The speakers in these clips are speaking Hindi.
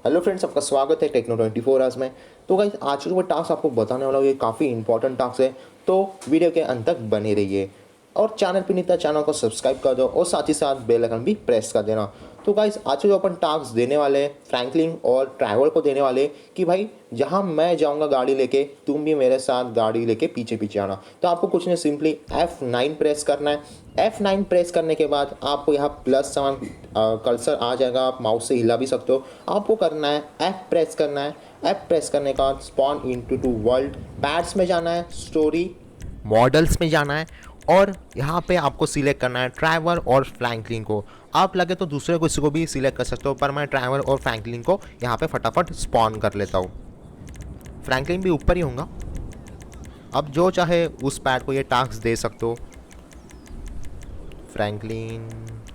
हेलो फ्रेंड्स, आपका स्वागत है टेक्नो 24 आवर्स में। तो गाइस, आज का वो टास्क आपको बताने वाला हूँ, ये काफ़ी इंपॉर्टेंट टास्क है, तो वीडियो के अंत तक बने रहिए। और चैनल पे नहीं था, चैनल को सब्सक्राइब कर दो और साथ ही साथ बेल आइकन भी प्रेस कर देना। तो गाइस, आज जो अपन टास्क देने वाले हैं फ्रैंकलिन और ट्रैवल को देने वाले कि भाई जहाँ मैं जाऊँगा गाड़ी लेके, तुम भी मेरे साथ गाड़ी लेके पीछे पीछे आना। तो आपको कुछ नहीं, सिंपली F9 प्रेस करना है। F9 प्रेस करने के बाद आपको यहाँ प्लस सामान कर्सर आ जाएगा, आप माउस से हिला भी सकते हो। आपको करना है F प्रेस करना है। F प्रेस करने का बाद spawn into two world pads में जाना है, स्टोरी मॉडल्स में जाना है और यहाँ पे आपको सिलेक्ट करना है ट्रैवल और फ्रैंकलिन को। आप लगे तो दूसरे किसी को भी सिलेक्ट कर सकते हो, पर मैं ट्रैवल और फ्रैंकलिन को यहाँ पे फटाफट स्पॉन कर लेता हूँ। फ्रैंकलिन भी ऊपर ही होगा, अब जो चाहे उस पैड को ये टास्क दे सकते हो। फ्रैंकलिन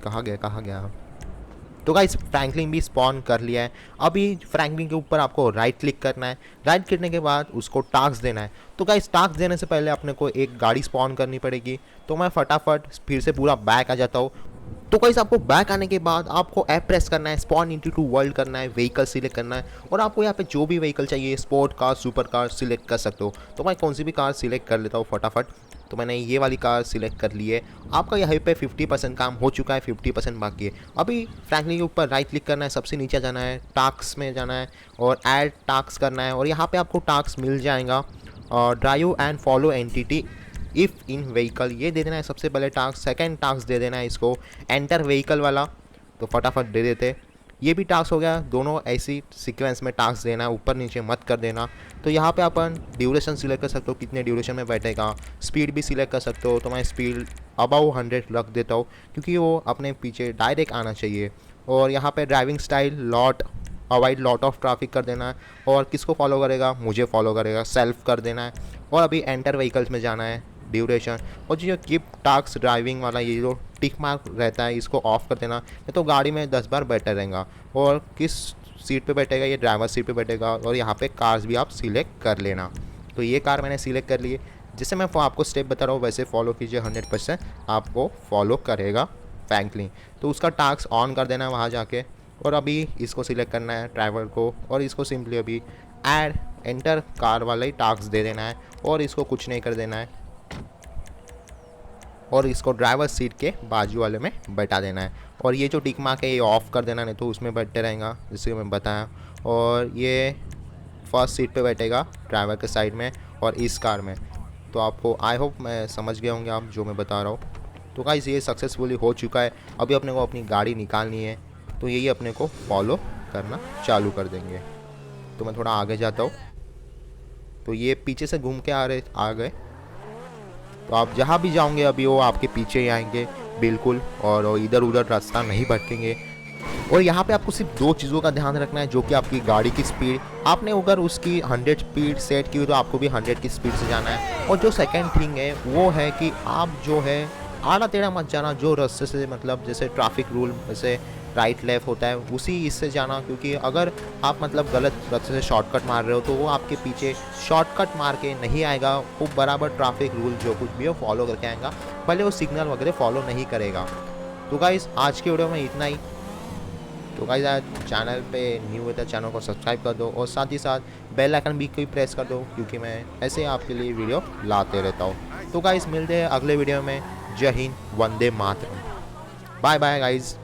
कहाँ गया। तो गाइस, फ्रैंकलिन भी स्पॉन कर लिया है। अभी फ्रैंकलिन के ऊपर आपको राइट क्लिक करना है। राइट करने के बाद उसको टास्क देना है। तो गाइस, टास्क देने से पहले अपने को एक गाड़ी स्पॉन करनी पड़ेगी। तो मैं फटाफट फिर से पूरा बैक आ जाता हूँ। तो गाइस, आपको बैक आने के बाद आपको F प्रेस करना है, स्पॉन इनटू टू वर्ल्ड करना है, व्हीकल सिलेक्ट करना है और आपको यहाँ पे जो भी व्हीकल चाहिए, sport car, super car select कर सकते हो। तो मैं कौन सी भी कार सिलेक्ट कर लेता हूँ फटाफट। तो मैंने ये वाली कार सिलेक्ट कर ली है। आपका यहाँ पे 50% काम हो चुका है, 50% बाकी है। अभी फ्रैंकलिन के ऊपर राइट क्लिक करना है, सबसे नीचे जाना है, टास्क में जाना है और ऐड टास्क करना है और यहाँ पे आपको टास्क मिल जाएगा drive and follow entity if in vehicle, ये दे देना है सबसे पहले टास्क। सेकंड टास्क दे देना है इसको एंटर व्हीकल वाला, तो फटाफट दे देते। ये भी टास्क हो गया। दोनों ऐसी सीक्वेंस में टास्क देना है, ऊपर नीचे मत कर देना। तो यहाँ पे अपन ड्यूरेशन सिलेक्ट कर सकते हो, कितने ड्यूरेशन में बैठेगा। स्पीड भी सिलेक्ट कर सकते हो, तो मैं स्पीड अबाउ 100 रख देता हूँ क्योंकि वो अपने पीछे डायरेक्ट आना चाहिए। और यहाँ पे driving style lot avoid lot of traffic कर देना है और किसको फॉलो करेगा, मुझे फॉलो करेगा, सेल्फ कर देना है। और अभी एंटर व्हीकल्स में जाना है, ड्यूरेशन और जो कीप टास्क ड्राइविंग वाला ये जो टिक मार्क रहता है इसको ऑफ कर देना, नहीं तो गाड़ी में 10 बार बैठा रहेगा। और किस सीट पे बैठेगा, ये ड्राइवर सीट पे बैठेगा। और यहाँ पे कार्स भी आप सिलेक्ट कर लेना। तो ये कार मैंने सिलेक्ट कर ली है। जैसे मैं आपको स्टेप बता रहा हूँ वैसे फॉलो कीजिए, 100% आपको फॉलो करेगा फ्रैंकलिन। तो उसका टास्क ऑन कर देना है वहाँ जाके। और अभी इसको सिलेक्ट करना है ड्राइवर को और इसको सिंपली अभी ऐड एंटर कार वाला ही टास्क दे देना है और इसको कुछ नहीं कर देना है और इसको ड्राइवर सीट के बाजू वाले में बैठा देना है। और ये जो टिक मार्क है ये ऑफ़ कर देना, नहीं तो उसमें बैठते रहेगा जिससे मैं बताया। और ये फर्स्ट सीट पे बैठेगा ड्राइवर के साइड में और इस कार में। तो आपको आई होप मैं समझ गए होंगे आप जो मैं बता रहा हूँ। तो गाइस, ये सक्सेसफुली हो चुका है। अभी अपने को अपनी गाड़ी निकालनी है, तो यही अपने को फॉलो करना चालू कर देंगे। तो मैं थोड़ा आगे जाता हूँ। तो ये पीछे से घूम के आ गए। तो आप जहाँ भी जाओगे अभी वो आपके पीछे ही आएंगे बिल्कुल, और इधर उधर रास्ता नहीं भटकेंगे। और यहाँ पे आपको सिर्फ दो चीज़ों का ध्यान रखना है, जो कि आपकी गाड़ी की स्पीड। आपने अगर उसकी 100 स्पीड सेट की तो आपको भी 100 की स्पीड से जाना है। और जो सेकंड थिंग है वो है कि आप जो है आड़ा टेढ़ा मत जाना, जो रास्ते से मतलब जैसे ट्रैफिक रूल जैसे राइट लेफ़्ट होता है उसी इससे जाना। क्योंकि अगर आप मतलब गलत रास्ते से शॉर्टकट मार रहे हो तो वो आपके पीछे शॉर्टकट मार के नहीं आएगा, वो बराबर ट्रैफिक रूल जो कुछ भी हो फॉलो करके आएगा, भले वो सिग्नल वगैरह फॉलो नहीं करेगा। तो गाइस, आज की वीडियो में इतना ही। तो गाइस, आज चैनल पे न्यू है तो चैनल को सब्सक्राइब कर दो और साथ ही साथ बेल आइकन भी कोई प्रेस कर दो, क्योंकि मैं ऐसे आपके लिए वीडियो लाते रहता हूँ। तो गाइस, मिलते हैं अगले वीडियो में। जय हिंद, वंदे मातरम। Bye bye guys.